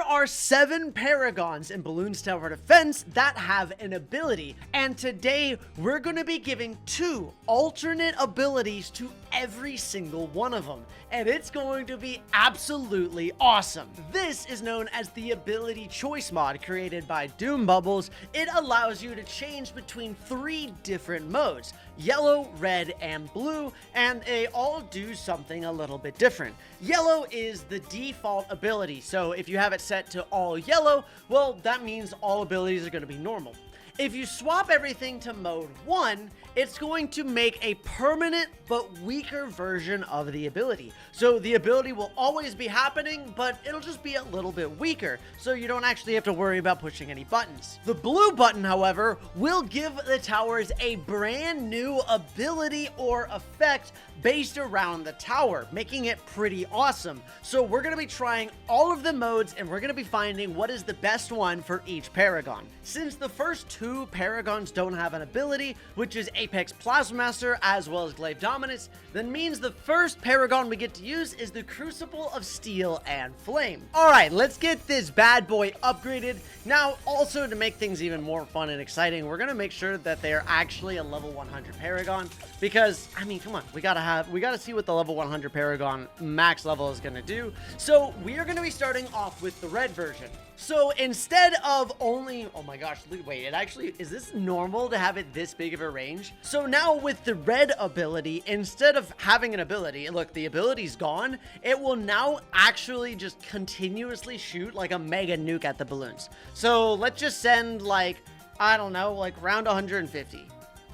there are 7 paragons in Bloons Tower Defense that have an ability, and today we're going to be giving 2 alternate abilities to every single one of them, and it's going to be absolutely awesome. This is known as the ability choice mod created by Doombubbles. It allows you to change between 3 different modes: yellow, red, and blue, and they all do something a little bit different. Yellow is the default ability, so if you have it set to all yellow, well, that means all abilities are going to be normal. If you swap everything to mode 1, it's going to make a permanent but weaker version of the ability. So the ability will always be happening, but it'll just be a little bit weaker, so you don't actually have to worry about pushing any buttons. The blue button, however, will give the towers a brand new ability or effect based around the tower, making it pretty awesome. So we're going to be trying all of the modes, and we're going to be finding what is the best one for each paragon. Since the first 2 paragons don't have an ability, which is Apex Plasma Master as well as Glaive Dominance, then means the first paragon we get to use is the Crucible of Steel and Flame. Alright, let's get this bad boy upgraded. Now, also to make things even more fun and exciting, we're going to make sure that they are actually a level 100 paragon, because, I mean, come on, we gotta see what the level 100 paragon max level is going to do. So we are going to be starting off with the red version. So instead of only, oh my gosh, wait, it actually, is this normal to have it this big of a range? So now with the red ability, instead of having an ability, look, the ability's gone, it will now actually just continuously shoot like a mega nuke at the balloons. So let's just send like, I don't know, like round 150.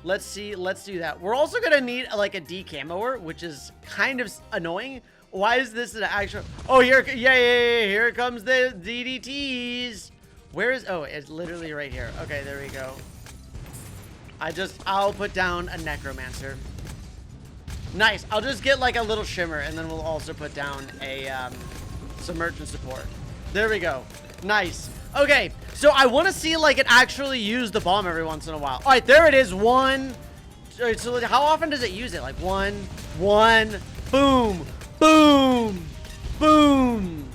Let's see, let's do that. We're also gonna need like a decamoer, which is kind of annoying. Why is this an actual? Oh, here, yeah, here comes the DDTs. Where is? Oh, it's literally right here. Okay, there we go. I'll put down a necromancer. Nice. I'll just get like a little shimmer, and then we'll also put down a submergent support. There we go. Nice. Okay, so I want to see like it actually use the bomb every once in a while. All right, there it is. 1. So how often does it use it? Like 1, boom. Boom! Boom!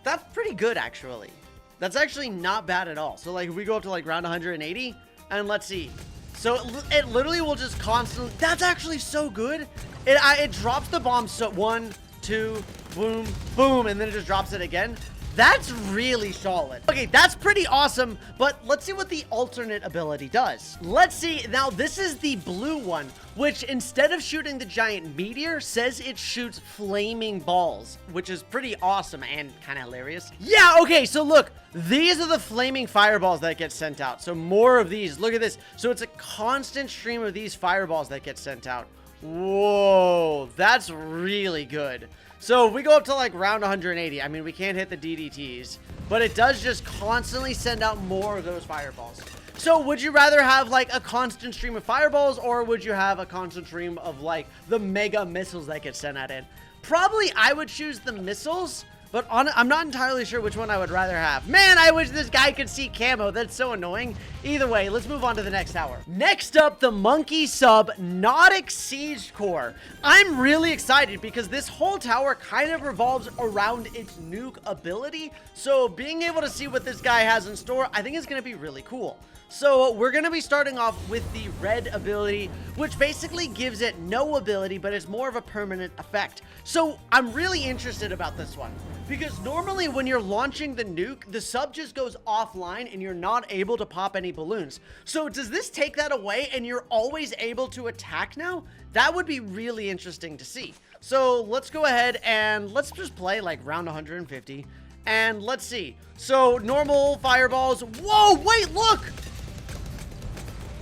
That's pretty good, actually. That's actually not bad at all. So, like, if we go up to, like, round 180, and let's see. So, it literally will just constantly... That's actually so good. It drops the bomb, so 1, 2, boom, boom, and then it just drops it again. That's really solid. Okay, that's pretty awesome, but let's see what the alternate ability does. Let's see. Now, this is the blue one, which instead of shooting the giant meteor, says it shoots flaming balls, which is pretty awesome and kind of hilarious. Yeah, okay, so look, these are the flaming fireballs that get sent out. So more of these. Look at this. So it's a constant stream of these fireballs that get sent out. Whoa, that's really good. So if we go up to like round 180, I mean, we can't hit the DDTs, but it does just constantly send out more of those fireballs. So would you rather have like a constant stream of fireballs, or would you have a constant stream of like the mega missiles that get sent at it? Probably I would choose the missiles, but I'm not entirely sure which one I would rather have. Man, I wish this guy could see camo. That's so annoying. Either way, let's move on to the next tower. Next up, the Monkey Sub Nautic Siege Core. I'm really excited because this whole tower kind of revolves around its nuke ability. So being able to see what this guy has in store, I think is going to be really cool. So we're going to be starting off with the red ability, which basically gives it no ability, but it's more of a permanent effect. So I'm really interested about this one, because normally when you're launching the nuke, the sub just goes offline and you're not able to pop any balloons. So does this take that away and you're always able to attack now? That would be really interesting to see. So let's go ahead and let's just play like round 150 and let's see. So normal fireballs. Whoa, wait, look!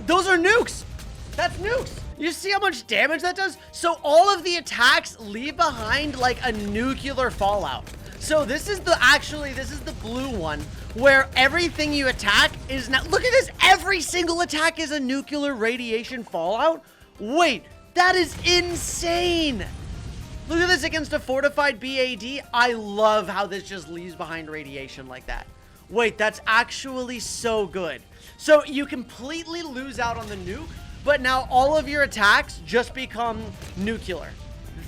Those are nukes. That's nukes. You see how much damage that does? So all of the attacks leave behind like a nuclear fallout. So this is the blue one where everything you attack is now, look at this. Every single attack is a nuclear radiation fallout. Wait, that is insane. Look at this against a fortified BAD. I love how this just leaves behind radiation like that. Wait, that's actually so good. So you completely lose out on the nuke, but now all of your attacks just become nuclear.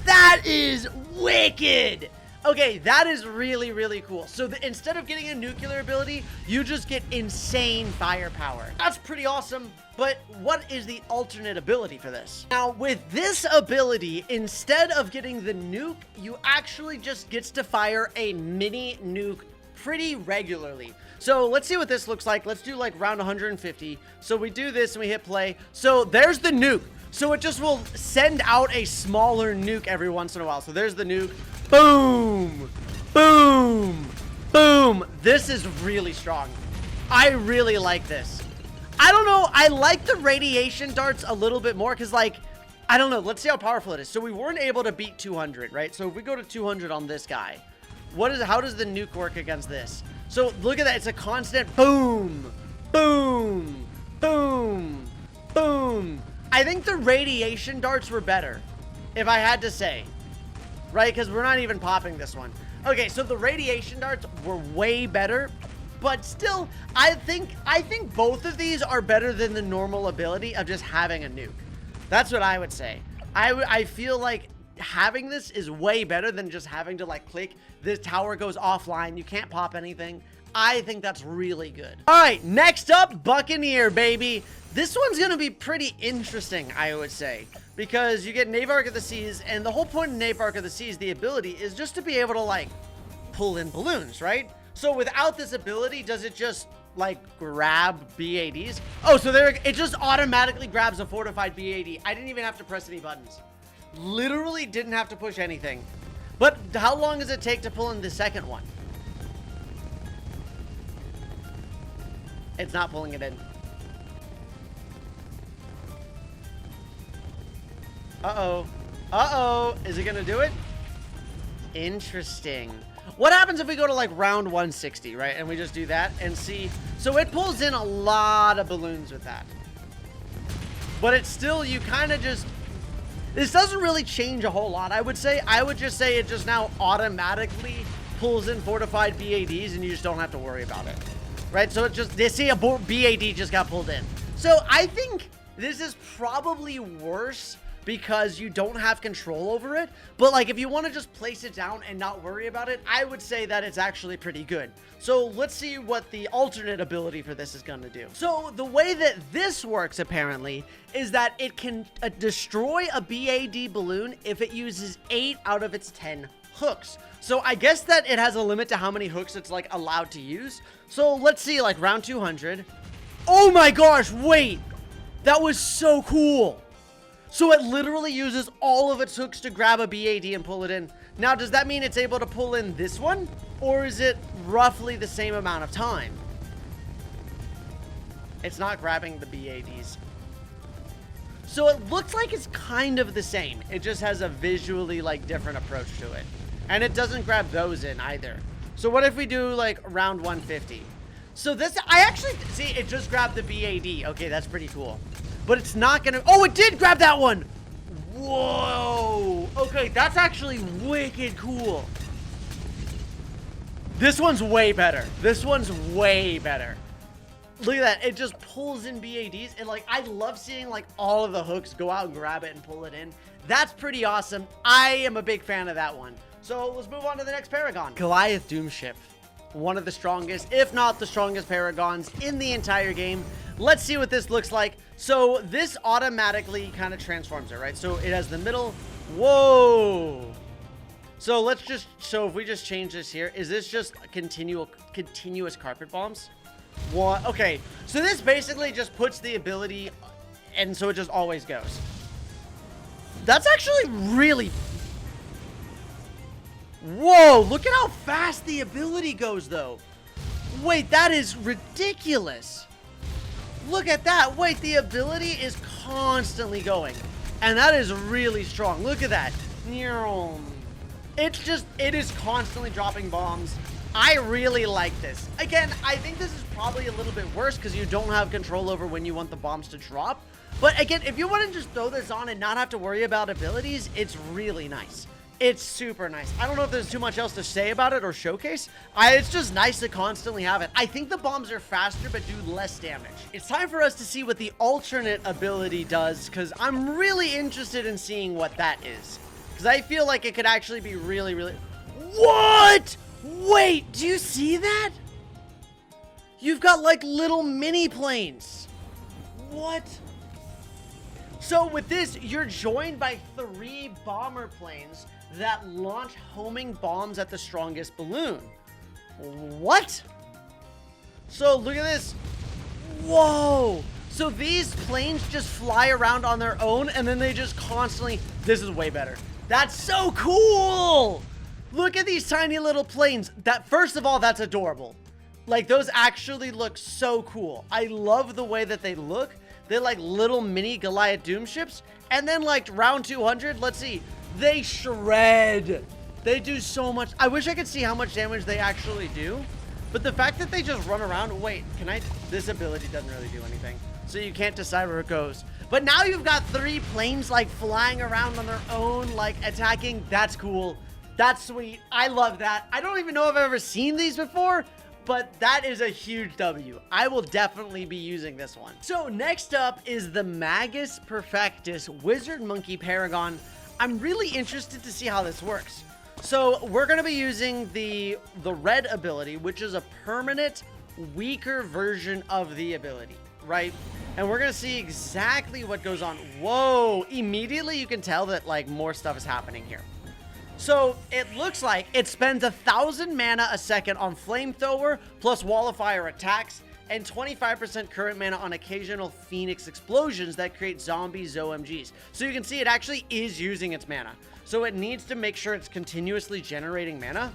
That is wicked. Okay, that is really, really cool. So instead of getting a nuclear ability, you just get insane firepower. That's pretty awesome. But what is the alternate ability for this? Now, with this ability, instead of getting the nuke, you actually just gets to fire a mini nuke pretty regularly. So let's see what this looks like. Let's do like round 150. So we do this and we hit play. So there's the nuke. So it just will send out a smaller nuke every once in a while. So there's the nuke. Boom, boom, boom. This is really strong. I really like this. I don't know. I like the radiation darts a little bit more because, like, I don't know. Let's see how powerful it is. So we weren't able to beat 200, right? So if we go to 200 on this guy, how does the nuke work against this? So look at that. It's a constant boom, boom, boom, boom. I think the radiation darts were better, if I had to say, right? Because we're not even popping this one. Okay, so the radiation darts were way better. But still, I think both of these are better than the normal ability of just having a nuke. That's what I would say. I feel like having this is way better than just having to like click. This tower goes offline. You can't pop anything. I think that's really good. All right, next up, Buccaneer Baby. This one's going to be pretty interesting, I would say, because you get Navark of the Seas, and the whole point of Navark of the Seas, the ability, is just to be able to like pull in balloons, right? So without this ability, does it just like grab BADs? Oh, so there, it just automatically grabs a fortified BAD. I didn't even have to press any buttons. Literally didn't have to push anything. But how long does it take to pull in the second one? It's not pulling it in. Uh-oh. Uh-oh. Is it gonna do it? Interesting. What happens if we go to like round 160, right? And we just do that and see. So it pulls in a lot of balloons with that. But it's still, you kind of just, this doesn't really change a whole lot, I would say. I would just say it just now automatically pulls in fortified BADs and you just don't have to worry about it. Right? So it just, they see a BAD just got pulled in. So I think this is probably worse because you don't have control over it. But like if you want to just place it down and not worry about it, I would say that it's actually pretty good. So let's see what the alternate ability for this is going to do. So the way that this works apparently is that it can destroy a BAD balloon if it uses 8 out of its 10 hooks. So I guess that it has a limit to how many hooks it's like allowed to use. So let's see, like round 200. Oh my gosh, wait, that was so cool. So it literally uses all of its hooks to grab a BAD and pull it in. Now, does that mean it's able to pull in this one? Or is it roughly the same amount of time? It's not grabbing the BADs. So it looks like it's kind of the same. It just has a visually like different approach to it. And it doesn't grab those in either. So what if we do like round 150? So this, I actually, see, it just grabbed the BAD. Okay, that's pretty cool. But it's not gonna, oh, it did grab that one. Whoa. Okay, that's actually wicked cool. This one's way better. This one's way better. Look at that. It just pulls in BADs. And like, I love seeing like all of the hooks go out and grab it and pull it in. That's pretty awesome. I am a big fan of that one. So let's move on to the next Paragon. Goliath Doomship. One of the strongest, if not the strongest Paragons in the entire game. Let's see what this looks like. So this automatically kind of transforms it, right? So it has the middle. Whoa. So let's just, so if we just change this here, is this just continuous carpet bombs? What? Okay. So this basically just puts the ability, and so it just always goes. That's actually really... Whoa, look at how fast the ability goes, though. Wait, that is ridiculous. Look at that. Wait, the ability is constantly going. And that is really strong. Look at that. It's just, it is constantly dropping bombs. I really like this. Again, I think this is probably a little bit worse because you don't have control over when you want the bombs to drop. But again, if you want to just throw this on and not have to worry about abilities, it's really nice. It's super nice. I don't know if there's too much else to say about it or showcase. It's just nice to constantly have it. I think the bombs are faster but do less damage. It's time for us to see what the alternate ability does because I'm really interested in seeing what that is. Because I feel like it could actually be really, really... What? Wait, do you see that? You've got like little mini planes. What? So with this, you're joined by 3 bomber planes that launch homing bombs at the strongest balloon. What? So look at this. Whoa. So these planes just fly around on their own and then they just constantly, this is way better. That's so cool. Look at these tiny little planes. That, first of all, that's adorable. Like, those actually look so cool. I love the way that they look. They're like little mini Goliath Doom ships. And then like round 200, let's see. They shred. They do so much. I wish I could see how much damage they actually do. But the fact that they just run around, wait, can I, this ability doesn't really do anything. So you can't decide where it goes. But now you've got 3 planes like flying around on their own, like attacking. That's cool. That's sweet. I love that. I don't even know if I've ever seen these before, but that is a huge W. I will definitely be using this one. So next up is the Magus Perfectus Wizard Monkey Paragon. I'm really interested to see how this works. So we're going to be using the red ability, which is a permanent, weaker version of the ability, right? And we're going to see exactly what goes on. Whoa, immediately you can tell that like more stuff is happening here. So it looks like it spends 1,000 mana a second on flamethrower plus wall of fire attacks and 25% current mana on occasional phoenix explosions that create zombie OMGs. So you can see it actually is using its mana. So it needs to make sure it's continuously generating mana,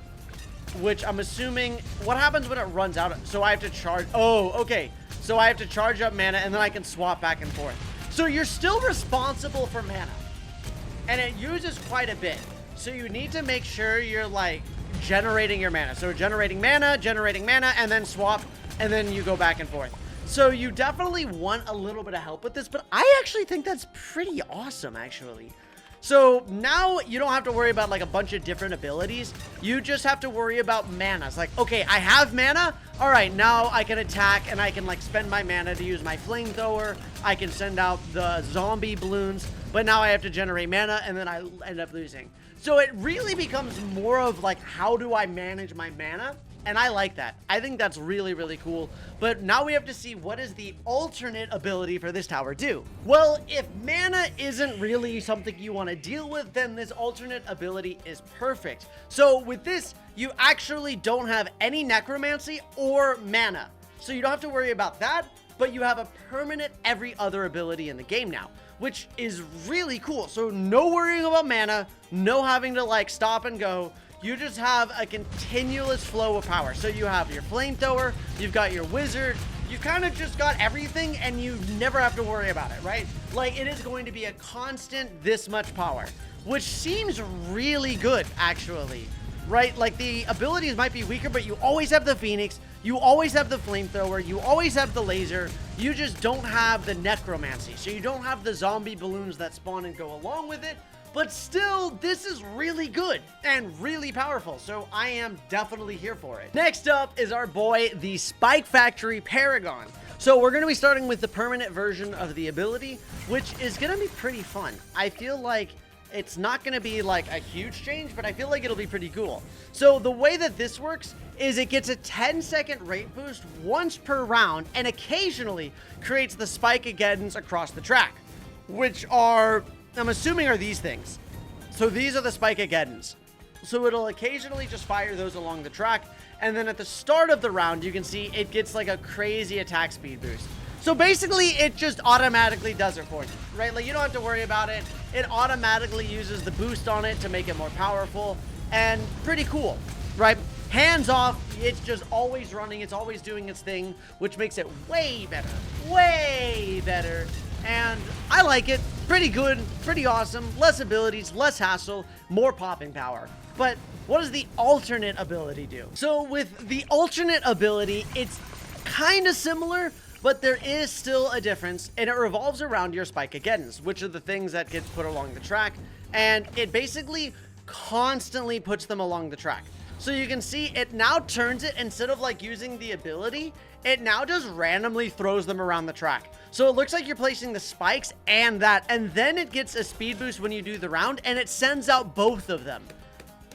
which I'm assuming, what happens when it runs out? So I have to charge, oh, okay. So I have to charge up mana and then I can swap back and forth. So you're still responsible for mana and it uses quite a bit. So you need to make sure you're like generating your mana. So generating mana, and then swap, and then you go back and forth. So you definitely want a little bit of help with this, but I actually think that's pretty awesome, actually. So now you don't have to worry about like a bunch of different abilities. You just have to worry about mana. It's like, okay, I have mana. All right, now I can attack and I can like spend my mana to use my flamethrower. I can send out the zombie balloons, but now I have to generate mana and then I end up losing. So it really becomes more of like, how do I manage my mana? And I like that. I think that's really, really cool. But now we have to see, what does the alternate ability for this tower do? Well, if mana isn't really something you want to deal with, then this alternate ability is perfect. So with this, you actually don't have any necromancy or mana. So you don't have to worry about that, but you have a permanent every other ability in the game now, which is really cool. So no worrying about mana, no having to like stop and go. You just have a continuous flow of power. So you have your flamethrower, you've got your wizard, you kind of just got everything and you never have to worry about it, right? Like it is going to be a constant this much power, which seems really good actually, right? Like the abilities might be weaker, but you always have the Phoenix, you always have the flamethrower, you always have the laser, you just don't have the necromancy. So you don't have the zombie balloons that spawn and go along with it. But still, this is really good and really powerful, so I am definitely here for it. Next up is our boy, the Spike Factory Paragon. So we're going to be starting with the permanent version of the ability, which is going to be pretty fun. I feel like it's not going to be like a huge change, but I feel like it'll be pretty cool. So the way that this works is it gets a 10-second rate boost once per round and occasionally creates the Spike-Ageddons across the track, which are, I'm assuming, are these things. So these are the Spike-Ageddons. So it'll occasionally just fire those along the track. And then at the start of the round, you can see it gets like a crazy attack speed boost. So basically, it just automatically does it for you, right? Like you don't have to worry about it. It automatically uses the boost on it to make it more powerful and pretty cool, right? Hands off, it's just always running. It's always doing its thing, which makes it way better, way better. And I like it. Pretty good, pretty awesome. Less abilities, less hassle, more popping power. But what does the alternate ability do? So with the alternate ability, it's kind of similar, but there is still a difference, and it revolves around your Spike-Ageddons, which are the things that get put along the track, and it basically constantly puts them along the track. So you can see it now turns it, instead of like using the ability, it now just randomly throws them around the track. So it looks like you're placing the spikes and that, and then it gets a speed boost when you do the round, and it sends out both of them.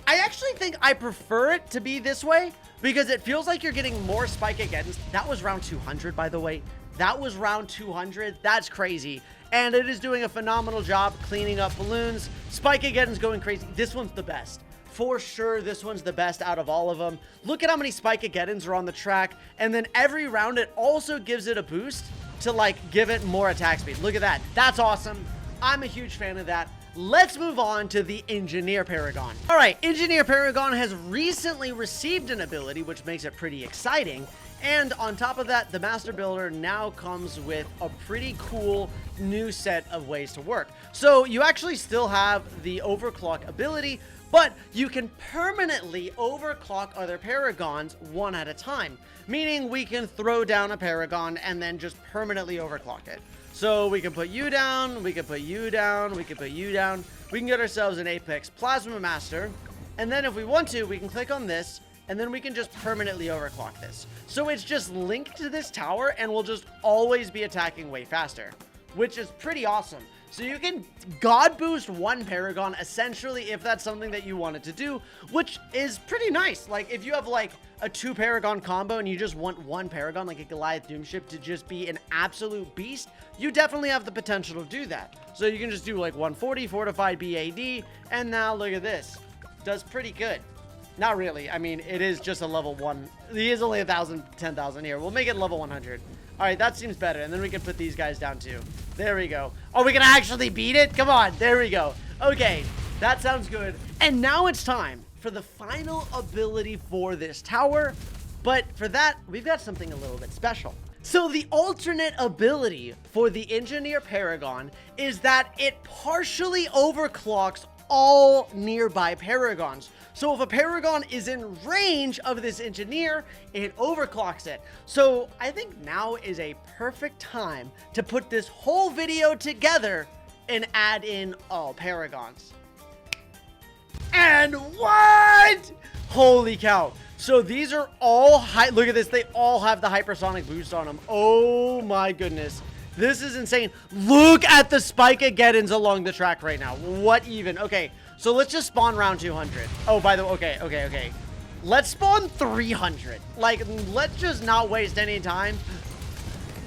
I actually think I prefer it to be this way because it feels like you're getting more Spike-Ageddons. That was round 200, by the way. That was round 200. That's crazy. And it is doing a phenomenal job cleaning up balloons. Spike-Ageddon's going crazy. This one's the best. For sure, this one's the best out of all of them. Look at how many Spike-Ageddons are on the track. And then every round, it also gives it a boost to, like, give it more attack speed. Look at that. That's awesome. I'm a huge fan of that. Let's move on to the Engineer Paragon. All right, Engineer Paragon has recently received an ability, which makes it pretty exciting. And on top of that, the Master Builder now comes with a pretty cool new set of ways to work. So you actually still have the overclock ability, but you can permanently overclock other Paragons one at a time, meaning we can throw down a Paragon and then just permanently overclock it. So we can put you down, we can put you down, we can put you down. We can get ourselves an Apex Plasma Master. And then if we want to, we can click on this, and then we can just permanently overclock this. So it's just linked to this tower, and we'll just always be attacking way faster, which is pretty awesome. So you can God boost one Paragon, essentially, if that's something that you wanted to do, which is pretty nice. Like, if you have, like, a 2 Paragon combo and you just want one Paragon, like a Goliath Doomship, to just be an absolute beast, you definitely have the potential to do that. So you can just do, like, 140 Fortified BAD, and now look at this. Does pretty good. Not really. I mean, it is just a level 1. He is only 1,000, 10,000 here. We'll make it level 100. All right, that seems better. And then we can put these guys down too. There we go. Oh, we can actually beat it? Come on. There we go. Okay, that sounds good. And now it's time for the final ability for this tower. But for that, we've got something a little bit special. So the alternate ability for the Engineer Paragon is that it partially overclocks all nearby Paragons. So if a Paragon is in range of this Engineer, it overclocks it. So I think now is a perfect time to put this whole video together and add in all Paragons. And what? Holy cow. So these are all look at this. They all have the hypersonic boost on them. Oh my goodness. This is insane. Look at the Spike-Ageddons along the track right now. What even? Okay, so let's just spawn round 200. Oh, by the way, okay. Let's spawn 300. Like, let's just not waste any time.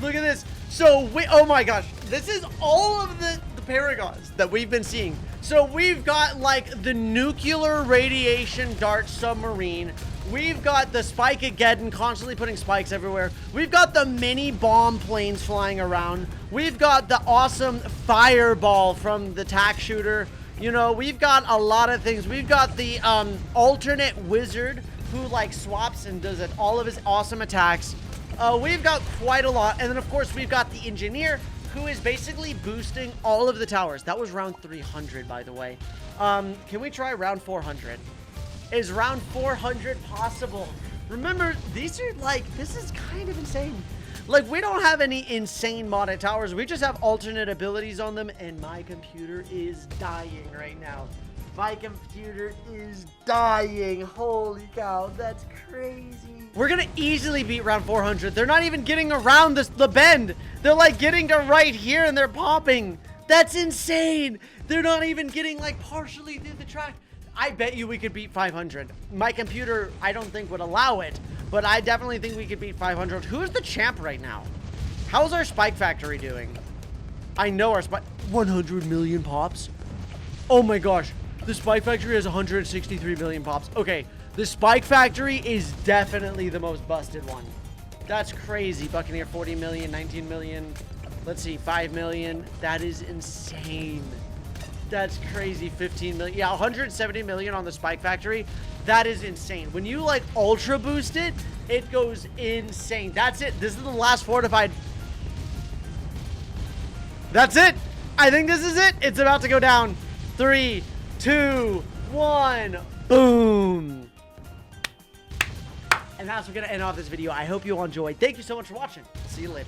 Look at this. So, oh my gosh. This is all of the Paragons that we've been seeing. So we've got, like, the nuclear radiation dart submarine. We've got the Spike-Ageddon constantly putting spikes everywhere. We've got the mini bomb planes flying around. We've got the awesome fireball from the tack shooter. You know, we've got a lot of things. We've got the alternate wizard who, like, swaps and does all of his awesome attacks. We've got quite a lot. And then, of course, we've got the engineer who is basically boosting all of the towers. That was round 300, by the way. Can we try round 400? Is round 400 possible? Remember, these are like, this is kind of insane. Like, we don't have any insane modded towers. We just have alternate abilities on them, and my computer is dying right now. My computer is dying. Holy cow, that's crazy. We're gonna easily beat round 400. They're not even getting around the bend. They're like getting to right here and they're popping. That's insane. They're not even getting like partially through the track. I bet you we could beat 500. My computer, I don't think would allow it, but I definitely think we could beat 500. Who's the champ right now? How's our Spike Factory doing? I know our 100 million pops. Oh my gosh. The Spike Factory has 163 million pops. Okay, the Spike Factory is definitely the most busted one. That's crazy. Buccaneer 40 million, 19 million. Let's see, 5 million. That is insane. That's crazy. 15 million. Yeah, 170 million on the Spike Factory. That is insane. When you like ultra boost it, it goes insane. That's it. This is the last fortified. That's it. I think this is it. It's about to go down. 3, 2, 1. Boom. And that's what's going to end off this video. I hope you all enjoyed. Thank you so much for watching. See you later.